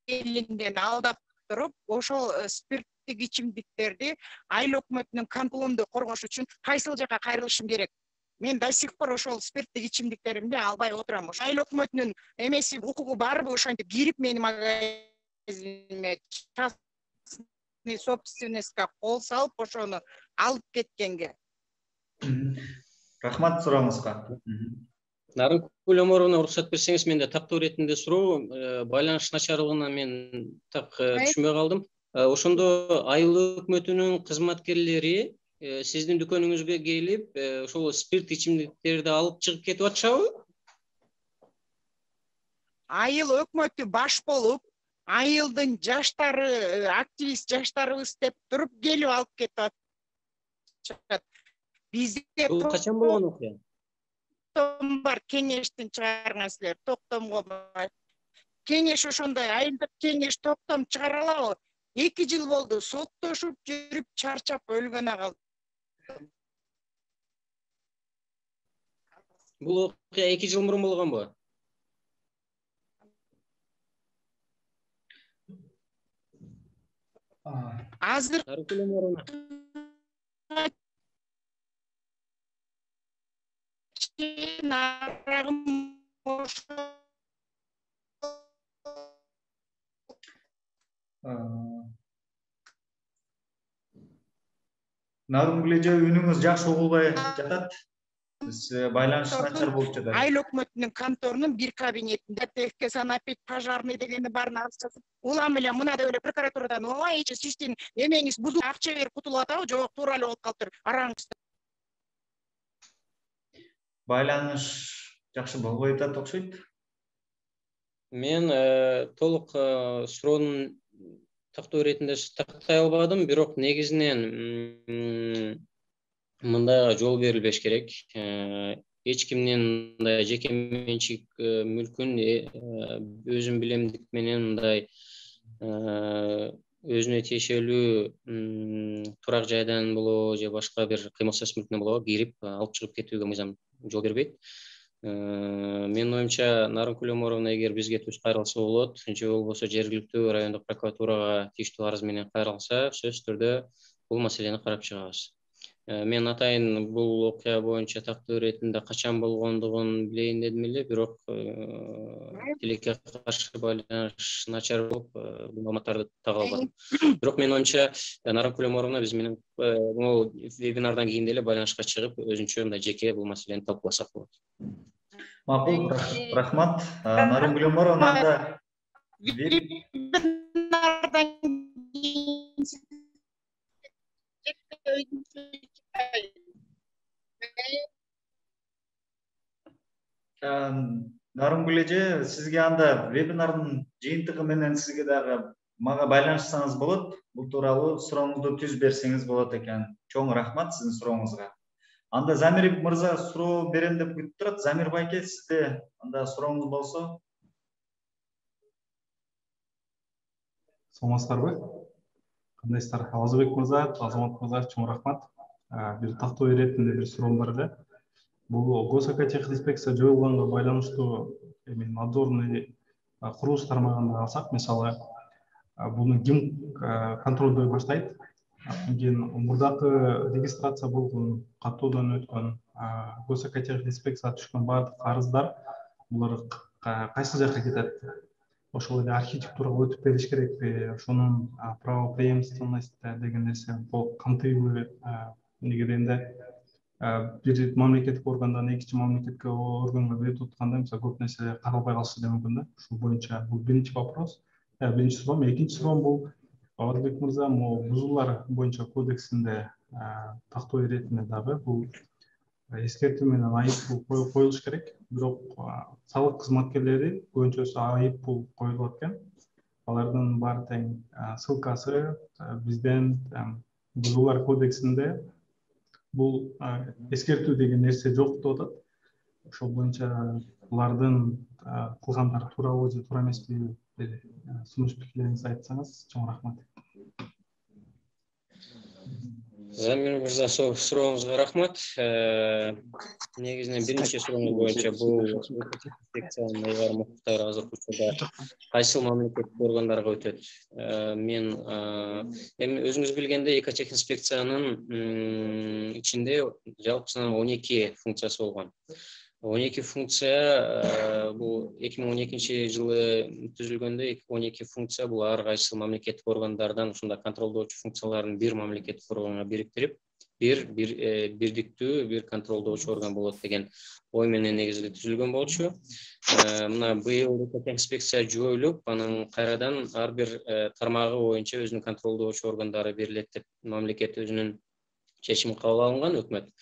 келинден алдап туруп, ошол спирттик ичимдиктерди айыл өкмөтүнүн контролунду коргош үчүн кайсыл жакка кайрылышым керек. Мен до сих пор ошол спирттик ичимдиктеримди албай отурам. Ошо айыл өкмөтүнүн эмеси, укугу барбы ошентип кирип менин магазиниме собственностька кол салып, ошону алып кеткенге. Рахмат сурооңузга. Нарынкүл Омаровна, уруксат берсеңиз, менде тактоо иретинде суроо, байланыш начарлыгынан мен так түшүнбөй калдым. Ошондо айыл өкмөтүнүн кызматкерлери сиздин дүкөнүңүзгө келип, ошол спирт ичимдиктерди алып чыгып кетип атышабы? Айыл өкмөтү баш болуп, айылдын жаштары, активист жаштарыбыз деп туруп келип алып кетип атышат. Бизде Бул качан болгон окуя? токтом бар, кеңештин чыгарган силер, токтомго бар. Кеңеш ошондой, айылдык кеңеш токтом чыгара алабы? 2 жыл болду, соттошуп жүрүп чарчап өлгөнө калдым. Бул окуя 2 жыл мурун болгонбу? Азыр Нарынгүл эже, үнүңүз жакшы угулбай жатат. Биз байланыш начар болуп жатат. айыл өкмөтүнүн конторунун бир кабинетинде техке санапит, пожарный дегенди баарын алып, улам эле мынада эле прокуратурадан ой, сиздин эмеңиз бузулуп, акча берип кутулуп атабы, жок, туура эле болуп калыптыр. Араңызда. Байланыш жакшы болбой жатат окшойт. Мен толук суроонун тактоо иретинде тактай албадым, бирок негизинен мындайга жол берилбеш керек. Эч кимдин мындай жеке менчик мүлкүн өзүн билемдик менен мындай өзүнө тиешелүү турак жайдан болобу же башка бир кыймылсыз мүлкүнөн болобу кирип алып чыгып кетүүгө мыйзам жол бербейт. Менин оюмча, Нарынкүл Омаровна эгер бизге түз кайрылса болот, же болбосо жергиликтүү райондук прокуратурага тийиштүү арыз менен кайрылса, сөзсүз түрдө бул маселени карап чыгабыз. Мен атайын бул окуя боюнча тактоо иретинде качан болгондугун билейин дедим эле, бирок тилекке каршы байланыш начар болуп, бул маалыматтарды таба албадым. Бирок менин оюмча, Нарынкүл Омаровна биз менен бул вебинардан кийин деле байланышка чыгып, өзүнчө мындай жеке бул маселени талкууласак болот. Макул, рахмат. Нарынгүл Омаровна, Нарынгүл эже, сизге анда вебинардын жыйынтыгы менен сизге дагы мага байланышсаңыз болот. Бул тууралуу сурооңузду түз берсеңиз болот экен. Чоң рахмат сиздин сурооңузга. Анда Замир мырза суроо берем деп күтүп турат. Замир байке, сизде анда сурооңуз болсо. Саламатсыздарбы? Кандайсыздар? Алазбек мырза, Азамат мырза, чоң рахмат. бир тактоо иретинде бир суроом бар эле. Бул госэкотехинспекция жоюлганга байланыштуу надзорный курулуш тармагында алсак, мисалы, буну ким контролдой баштайт? Кийин мурдакы регистрация болгон, каттоодон өткөн, госэкотехинспекцияга түшкөн баардык арыздар булар кайсы жака кетет? Ошол эле архитектурага өтүп бериш керекпи? Ошонун правопреемственность деген нерсе бул камтыйбы? Негеденде бир мамлекеттик органдан экинчи мамлекеттик органга берип атканда мисалы көп нерсе каралбай калышы да мүмкүн да. Ушул боюнча бул биринчи вопрос, биринчи суроом. Экинчи суроом бул Бадырбек мырза, бузуулар боюнча кодексинде тактоо иретинде дагы бул эскертүү менен айыппул коюлуш керек. Бирок салык кызматкерлери көбүнчөсү айыппул коюлуп экен. Алардын баары тең ссылкасы бизден бузуулар кодексинде бул эскертүү деген нерсе жок деп атат. Ошол боюнча булардын кылгандары туурабы же туура эмеспи? Сунуш пикириңизди айтсаңыз чоң рахмат. Замир мырза, сурооңузга рахмат. Негизинен биринчи сурооңуз боюнча бул инспекциянын ыйгарым укуктары азыркы учурда кайсыл мамлекеттик органдарга өтөт? Мен эми өзүңүз билгендей экотехинспекциянын ичинде жалпысынан 12 функциясы болгон. 12 функция бул 2012 жылы түзүлгөндө 12 функция бул ар кайсы мамлекеттик органдардан ушундай контролдоочу функцияларын бир мамлекеттик органга бириктирип, бирдиктүү бир контролдоочу орган болот деген ой менен негизинде түзүлгөн болчу. Мына быйыл инспекция жоюлуп, анан кайрадан ар бир тармагы боюнча өзүнүн контролдоочу органдары берилет деп мамлекет өзүнүн чечими кабыл алынган, өкмөт.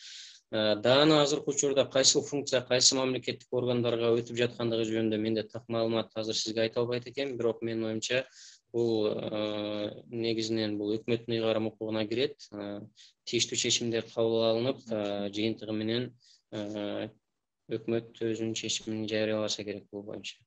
Даана азыркы учурда кайсыл функция кайсы мамлекеттик органдарга өтүп жаткандыгы жөнүндө менде так маалымат азыр сизге айта албайт экенмин, бирок менин оюмча бул негизинен бул өкмөттүн ыйгарым укугуна кирет. Тийиштүү чечимдер кабыл алынып, жыйынтыгы менен өкмөт өзүнүн чечимин жарыяласа керек бул боюнча.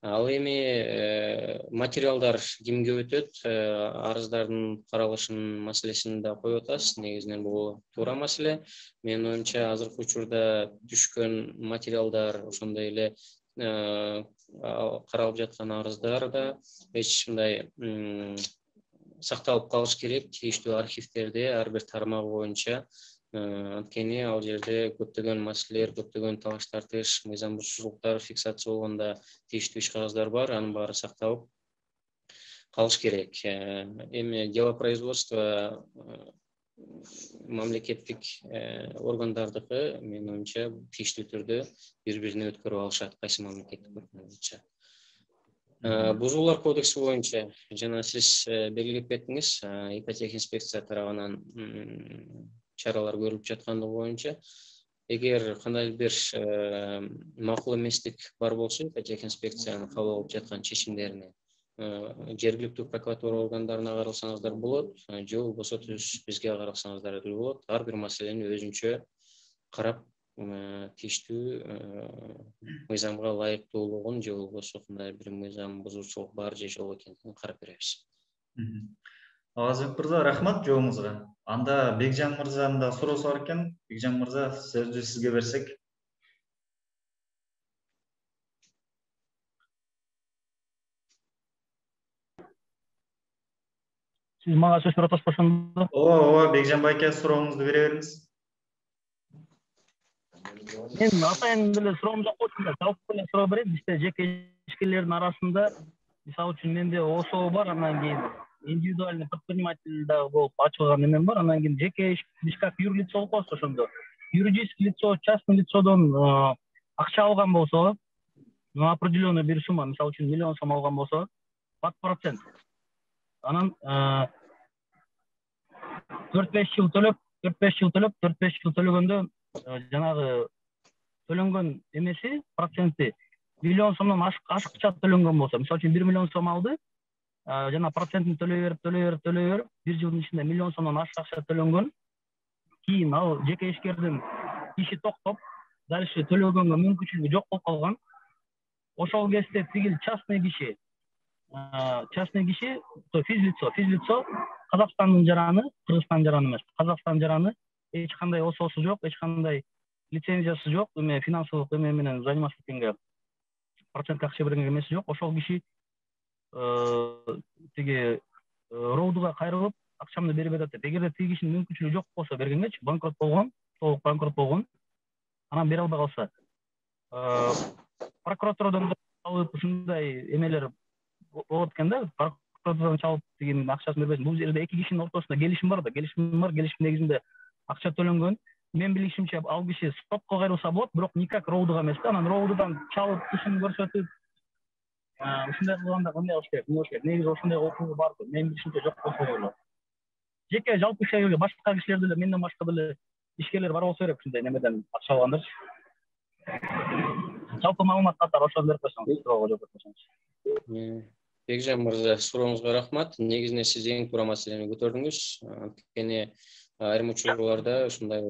Ал эми материалдар кимге өтөт? Арыздардын каралышынын маселесин да коюп атасыз. Негизинен бул туура маселе. Менин оюмча азыркы учурда түшкөн материалдар, ошондой эле каралып жаткан арыздар да эч мындай сакталып калыш керек тийиштүү архивдерде ар бир тармак боюнча. Анткени ал жерде көптөгөн маселелер, көптөгөн талаш тартыш, мыйзам бузуучулуктар фиксация болгондо тийиштүү иш кагаздар бар, анын баары сакталып калыш керек. Эми дело производства мамлекеттик органдардыкы, менин оюмча, тийиштүү түрдө бири-бирине өткөрүп алышат кайсы мамлекеттик орган боюнча. Бузуулар кодекси боюнча жана сиз белгилеп кеттиңиз, экотехинспекция тарабынан чаралар көрүлүп жаткандыгы боюнча, эгер кандайдыр бир макул эместик бар болсо, экотехинспекциянын кабыл алып жаткан чечимдерине жергиликтүү прокуратура органдарына каралсаңыздар болот, же болбосо бизге каралсаңыздар деле болот. Ар бир маселени өзүнчө карап, тийиштүү мыйзамга ылайыктуулугун же болбосо кандай бир мыйзам бузуучулук бар же жок экендигин карап беребиз. Азыр мырза, рахмат жооңузга. Анда Бекжан мырзанын да суроосу бар экен. Бекжан мырза, сөздү сизге берсек. Siz mага сөз берип атасыз ошондо? Ооба, Бекжан байке, сурооңузду бере бериңиз. Мен атайын деле суроом жок болчу, жалпы эле суроо берейин. Бизде жеке ишкерлердин арасында, мисалы үчүн менде ОСО бар, анан кийин индивидуальный предприниматель дагы болуп ачылган немен бар, анан кийин жеке иш как юрлицо болуп калса ошондо. Юридический лицо, частный лицодон акча алган болсо, определенный бир сумма, мисалы үчүн миллион сом алган болсо, под процент. Анан 4-5 жыл төлөп, 4-5 жыл төлөгөндө жанагы төлөнгөн эмеси, проценти миллион сомдон ашыкча төлөнгөн болсо, мисалы үчүн 1 миллион сом алды, жана процентин төлөй берип, 1 жылдын ичинде миллион сомдон ашык акча төлөнгөн. Кийин ал жеке ишкердин иши токтоп, дальше төлөгөнгө мүмкүнчүлүгү жок болуп калган. Ошол кезде тигил частный киши, физлицо, Казакстандын жараны, Кыргызстан жараны эмес, Казакстан жараны эч кандай ОСОсу жок, эч кандай лицензиясы жок, эме финансылык эме менен заниматься эткенге процентке акча берген эмеси жок. Ошол киши тиги роудуга кайрылып акчамды берип атат деп. Эгерде тиги кишинин мүмкүнчүлүгү жок болсо бергенгечи, банкрот болгон, толук банкрот болгон, анан бере албай калса, прокуратурадан алып ушундай эмелер болот экен да. Прокуратурадан чалып тигинин акчасын бербесин. Бул жерде эки кишинин ортосунда келишим бар да, келишим бар, келишим негизинде акча төлөнгөн. Мен билишимче ал киши сотко кайрылса болот, бирок никак роудуга эмес да. Анан роудудан чалып ишин көрсөтүп, ушундай кылганда кандай кылыш керек, эмне кылыш керек? Негизи ошондой окуя барды. Мен билишимче жок болсо ойлойм. Жеке жалпы ишке башка кишилер деле, менден башка деле ишкерлер бар болсо керек ушундай немеден акча алгандарчы. Жалпы маалымат катары ошону берип койсоңуз, суроого жооп берип койсоңуз. Бекжан мырза, сурооңузга рахмат. Негизинен сиз эң туура маселени көтөрдүңүз. Анткени айрым учурларда ушундай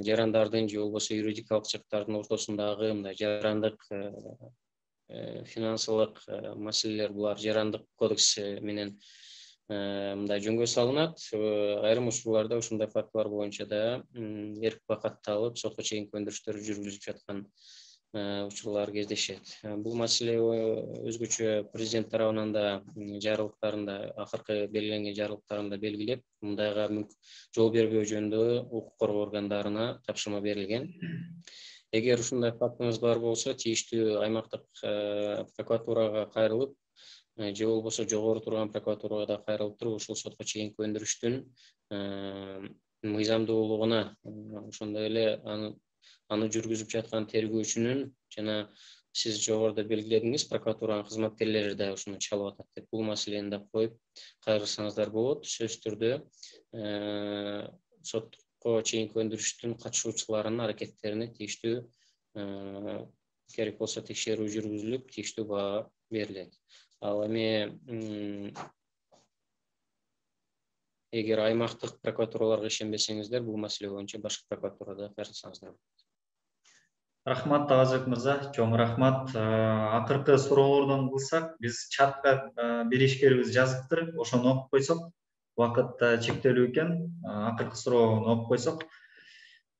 жарандардын же болбосо юридикалык жактардын ортосундагы мындай жарандык финансылык маселелер, булар жарандык кодекси менен мындай жөнгө салынат. Айрым учурларда ушундай фактылар боюнча да эрк бакатталып, сотко чейинки өндүрүштөр жүргүзүлүп жаткан учурлар кездешет. Бул маселе өзгөчө президент тарабынан да жарлыктарында, акыркы белгиленген жарлыктарында белгилеп, мындайга жол бербөө жөнүндө укук коргоо органдарына тапшырма берилген. Эгер ушундай фактыңыз бар болсо, тийиштүү аймактык прокуратурага кайрылып, же болбосо жогору турган прокуратурага да кайрылып туруп, ушул сотко чейинки өндүрүштүн мыйзамдуулугуна, ошондой эле аны жүргүзүп жаткан тергөөчүнүн жана сиз жогоруда белгиледиңиз, прокуратуранын кызматкерлери да ушуну чалып атат деп, бул маселени да коюп кайрылсаңыздар болот. Сөзсүз түрдө сотко чейинки өндүрүштүн катышуучуларынын аракеттерине тийиштүү керек болсо текшерүү жүргүзүлүп, тийиштүү баа берилет. Ал эми эгер аймактык прокуратураларга ишенбесеңиздер, бул маселе боюнча башкы прокуратурада кайрылсаңыздар. Рахмат Тазыбек мырза, чоң рахмат. Акыркы суроолордон кылсак, биз чатка бир ишкерибиз жазыптыр, ошону окуп койсок, убакыт чектелүү экен. Акыркы суроону окуп койсок,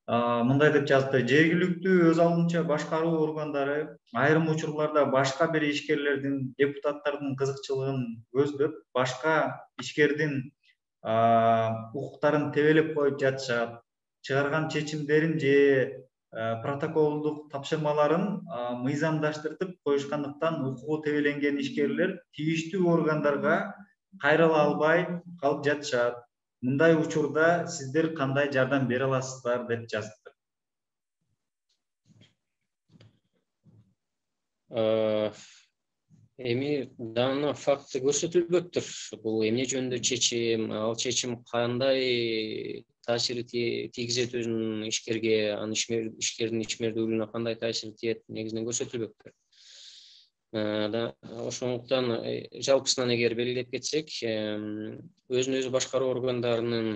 мындай деп жазды: жергиликтүү өз алдынча башкаруу органдары айрым учурларда башка бир ишкерлердин, депутаттардын кызыкчылыгын көздөп, башка ишкердин укуктарын тебелеп коюп жатышат, чыгарган чечимдерин же протоколдук тапшырмаларын мыйзамдаштыртып коюшкандыктан укугу тебеленген ишкерлер тийиштүү органдарга кайрыла албай калып жатышат. Мындай учурда сиздер кандай жардам бере аласыздар деп жазды. Эми дана факты көрсөтүлбөктүр. Бул эмне жөнүндө чечим, ал чечим кандай таасир тийгизет өзүнүн ишкерге, анын ишкердин ишмердүүлүгүнө кандай таасир тиет, негизинен көрсөтүлбөктүр. Ошондуктан жалпысынан эгер белгилеп кетсек, өзүн өзү башкаруу органдарынын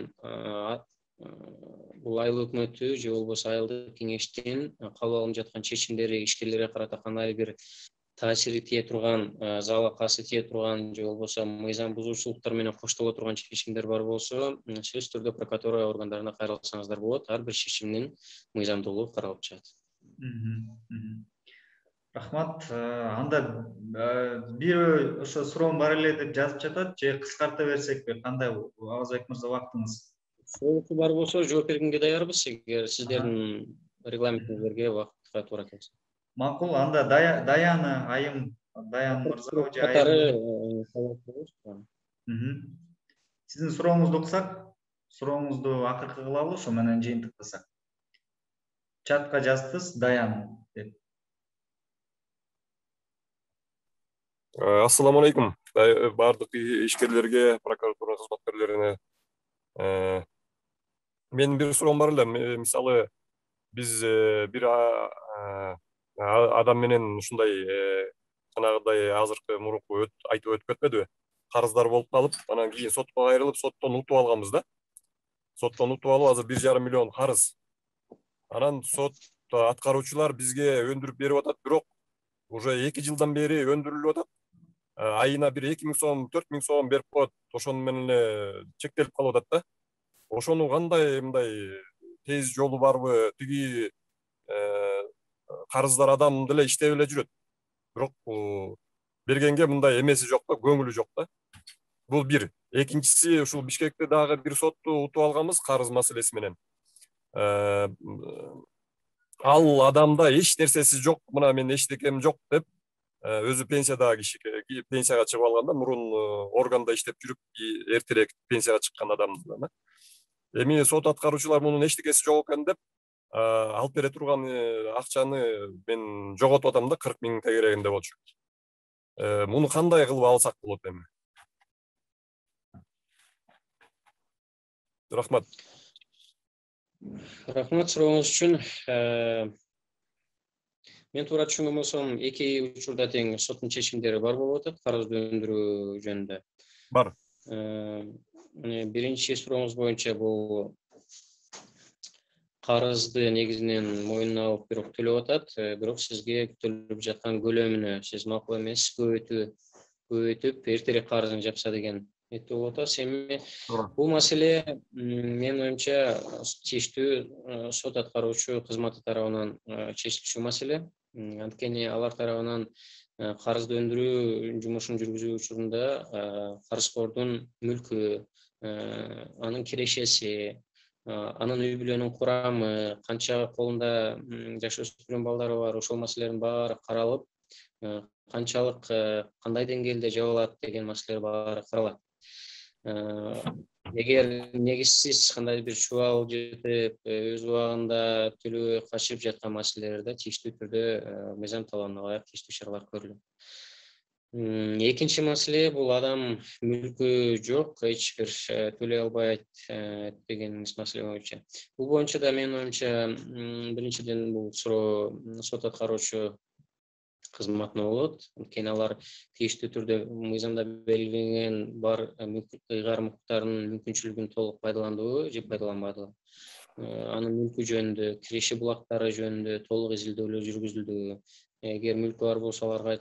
бул айыл өкмөтү же болбосо айылдык кеңештин кабыл алынып жаткан чечимдери ишкерлерге карата кандай бир таасири тие турган, залакасы тие турган же болбосо мыйзам бузуучулуктар менен коштоло турган чечимдер бар болсо, сөзсүз түрдө прокуратура органдарына кайрылсаңыздар болот. Ар бир чечимдин мыйзамдуулугу каралып чыгат. Рахмат. Анда бир ошо суроом бар эле деп жазып жатат, же кыскарта берсекпи, кандай Абазбек мырза убактыңыз? Суроосу бар болсо жооп бергенге даярбыз, эгер сиздердин регламентиңиздерге убакытка туура келсе. Макул, анда Даяна айым, Даян мырза же айым. Сиздин сурооңузду уксак, сурооңузду акыркы кылалы, ошо менен жыйынтыктасак. Чатка жаздыңыз, Даян деп. Ассаламу алейкум. Бардык ишкерлерге, прокуратура кызматкерлерине. Менин бир суроом бар эле. Мисалы, биз бир адам менен ушундай жанагыдай азыркы мурунку айтып өтүп кетпедиби? Карыздар болуп калып, анан кийин сотко кайрылып, соттон утуп алганбыз да. Соттон утуп алып, азыр 1,5 миллион карыз. Анан сот аткаруучулар бизге өндүрүп берип атат, бирок уже 2 жылдан бери өндүрүлүп атат. Айына бир 2 миң сом, 4 миң сом берип коет. Ошону менен эле чектелип калып атат да. Ошону кандай мындай тез жолу барбы, тиги карыздар адам деле иштеп эле жүрөт. Бирок бергенге мындай эмеси жок да, көңүлү жок да. Бул бир. Экинчиси, ушул Бишкекте дагы бир сотту утуп алганбыз карыз маселеси менен. Ал адамда эч нерсеси жок, мына мен эчтекем жок деп, өзү пенсиядагы киши, пенсияга чыгып алганда, мурун органда иштеп жүрүп, эртерээк пенсияга чыккан адамдын. Эми сот аткаруучулар мунун эчтекеси жок экен деп, алып бере турган акчаны мен жоготуп атам да, 40 000 тегерегинде болчу. Муну кандай кылып алсак болот эми? Рахмат. Рахмат сурооңуз үчүн. Мен туура түшүнгөн болсом, эки учурда тең соттун чечимдери бар болуп атат, карызды өндүрүү жөнүндө. Бар. Биринчи сурооңуз боюнча бул карызды негизинен мойнуна алып бирок төлөп атат, бирок сизге төлөп жаткан көлөмүнө сиз макул эмес, көбөйтүп эртерээк карызын жапса деген ниетте болуп атасыз. Эми бул маселе менин оюмча тийиштүү сот аткаруучу кызматы тарабынан чечилчү маселе. Анткени алар тарабынан карызды өндүрүү жумушун жүргүзүү учурунда карызкордун мүлкү, анын кирешеси, анын үй бүлөнүн курамы, канча колунда жаш өспүрүм балдары бар, ошол маселелердин баары каралып, канчалык кандай деңгээлде жабылат деген маселелер баары каралат. Эгер негизсиз кандай бир чубал жетип, өз убагында төлөбөй качып жаткан маселелерде тийиштүү түрдө мыйзам талабына ылайык тийиштүү чаралар көрүлөт. Экинчи маселе бул адам мүлкү жок, эч бир төлөй албайт деген маселе боюнча. Бул боюнча да менин оюмча биринчиден бул суроо сот аткаруучу кызматына болот. Анткени алар тийиштүү түрдө мыйзамда белгиленген бар ыйгар мукуктарынын мүмкүнчүлүгүн толук пайдаландыбы же пайдаланбадыбы, анын мүлкү жөнүндө, киреши булактары жөнүндө толук изилдөөлөр жүргүзүлдүбү, эгер мүлкү бар болсо аларга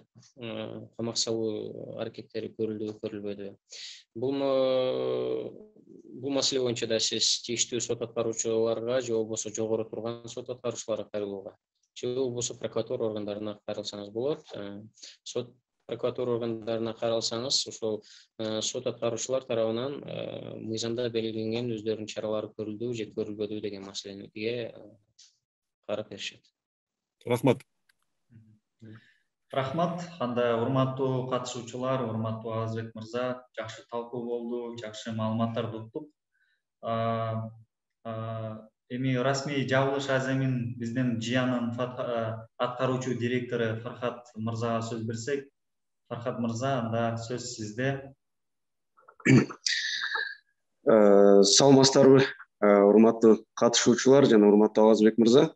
камак салуу аракеттери көрүлдүбү, көрүлбөдүбү. Бул маселе боюнча да сиз тийиштүү сот аткаруучуларга же болбосо жогору турган сот аткаруучуларга кайрылууга же болбосо прокуратура органдарына кайрылсаңыз болот. Сот прокуратура органдарына кайрылсаңыз, ошол сот аткаруучулар тарабынан мыйзамда белгиленген өздөрүнүн чаралары көрүлдүбү же көрүлбөдүбү деген маселеге карап беришет. Рахмат. Рахмат. Анда урматтуу катышуучулар, урматтуу Азбек мырза, жакшы талкуу болду, жакшы маалыматтарды уктук. Эми расмий жабылыш аземин биздин ЖИАнын аткаруучу директору Фархат мырзага сөз берсек. Фархат мырза, анда сөз сизде. Саламатсыздарбы, урматтуу катышуучулар жана урматтуу Азбек мырза.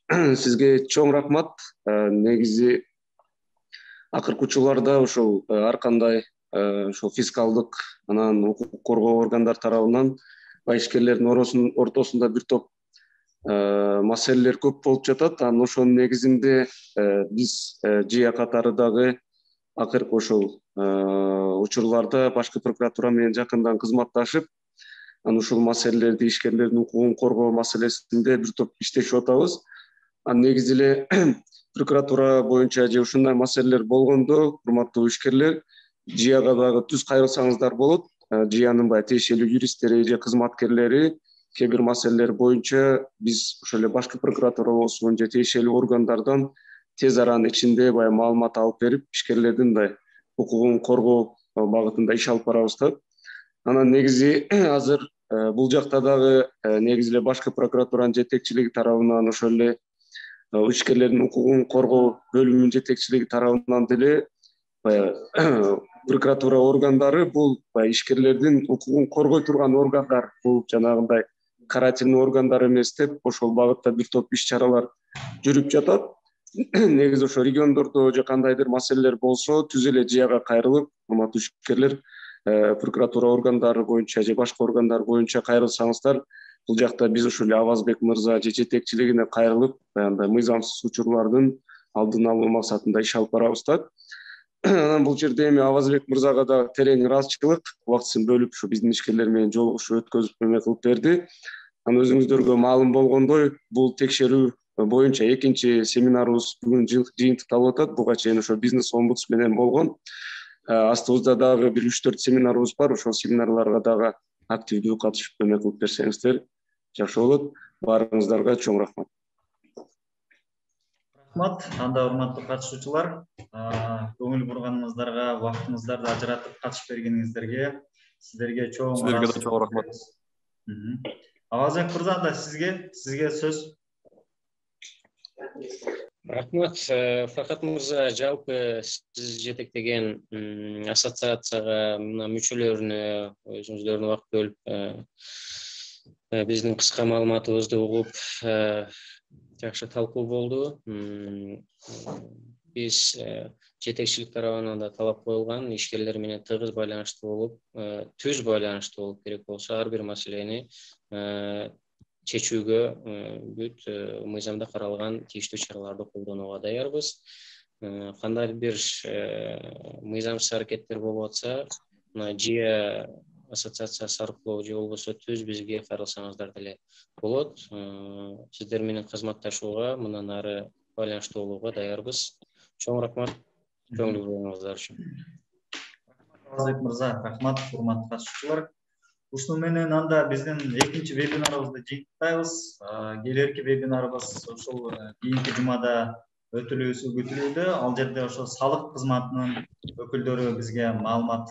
Сизге чоң рахмат. Негизи акыркы учурларда ошол ар кандай ошол фискалдык анан укук коргоо органдар тарабынан ишкерлердин ортосунда бир топ маселелер көп болуп жатат. Анан ошонун негизинде биз ЖИА катары дагы акыркы ошол учурларда башкы прокуратура менен жакындан кызматташып, анан ушул маселелерди ишкерлердин укугун коргоо маселесинде бир топ иштешип атабыз. Анан негизи эле прокуратура боюнча же ушундай маселелер болгондо, урматтуу ишкерлер, ЖИАга дагы түз кайрылсаңыздар болот. ЖИАнын тиешелүү юристтери же кызматкерлери кээ бир маселелер боюнча биз ошол эле башкы прокуратура болсун же тиешелүү органдардан тез аранын ичинде маалымат алып берип, ишкерлердин укугун коргоо багытында иш алып барабыз да. Анан негизи азыр бул жакта дагы негизи эле башкы прокуратуранын жетекчилиги тарабынан ошол эле ишкерлердин укугун коргоо бөлүмүнүн жетекчилиги тарабынан деле прокуратура органдары бул ишкерлердин укугун коргой турган органдар, бул жанагындай карательный органдар эмес деп ошол багытта бир топ иш чаралар жүрүп жатат. Негизи ошо региондордо же кандайдыр маселелер болсо түз эле ЖИАга кайрылып, урматтуу ишкерлер, прокуратура органдары боюнча же башка органдар боюнча кайрылсаңыздар, бул жакта биз ошол эле Авазбек мырза же жетекчилигине кайрылып, баягындай мыйзамсыз учурлардын алдын алуу максатында иш алып барабыз да. Анан бул жерде эми Авазбек мырзага да терең ыраазычылык, убактысын бөлүп ушу биздин ишкерлер менен жолугушуп өткөзүп эме кылып берди. Анан өзүңүздөргө маалым болгондой, бул текшерүү боюнча экинчи семинарыбыз бүгүн жыйынтыкталып атат. Буга чейин ошо бизнес омбудс менен болгон. Астыбызда дагы бир 3-4 семинарыбыз бар. Ошол семинарларга дагы активдүү катышып көмөк кылып берсеңиздер жакшы болот. Баарыңыздарга чоң рахмат. Рахмат, анда урматтуу катышуучулар, көңүл бурганыңыздарга, убактыңыздарды ажыратып катышып бергениңиздерге сиздерге чоң рахмат. Авазбек мырза, да сизге сөз. Рахмат, Фархат мырза, жалпы сиз жетектеген ассоциацияга мүчөлөрүнө өзүңүздөрдүн убакыт бөлүп биздин кыска маалыматыбызды угуп жакшы талкуу болду. Биз жетекчилик тарабынан да талап коюлган ишкерлер менен тыгыз байланыштуу болуп, түз байланыштуу болуп керек болсо ар бир маселени чечүүгө бүт мыйзамда каралган тиештүү чараларды колдонууга даярбыз. Кандай бир мыйзамсыз аракеттер болуп атса, ЖИА ассоциациясы аркылуу же болбосо түз бизге кайрылсаңыздар деле болот. Сиздер менен кызматташууга, мындан ары байланыштуу болууга даярбыз. Чоң рахмат көңүл буруңуздар үчүн. Авазбек мырза, рахмат, урматтуу катышуучулар. Ушуну менен анда биздин экинчи вебинарыбызды жыйынтыктайбыз. Келерки вебинарыбыз ушул кийинки жумада өтүлүүсү күтүлүүдө. Ал жерде ошо салык кызматынын өкүлдөрү бизге маалымат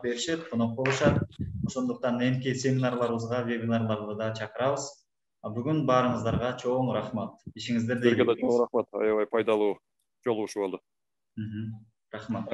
беришет, конок болушат. Ошондуктан эмки семинарларыбызга, вебинарларга да чакырабыз. Бүгүн баарыңыздарга чоң рахмат. Ишиңиздерде Силерге да чоң рахмат. Аябай пайдалуу жолугушуу болду. Рахмат.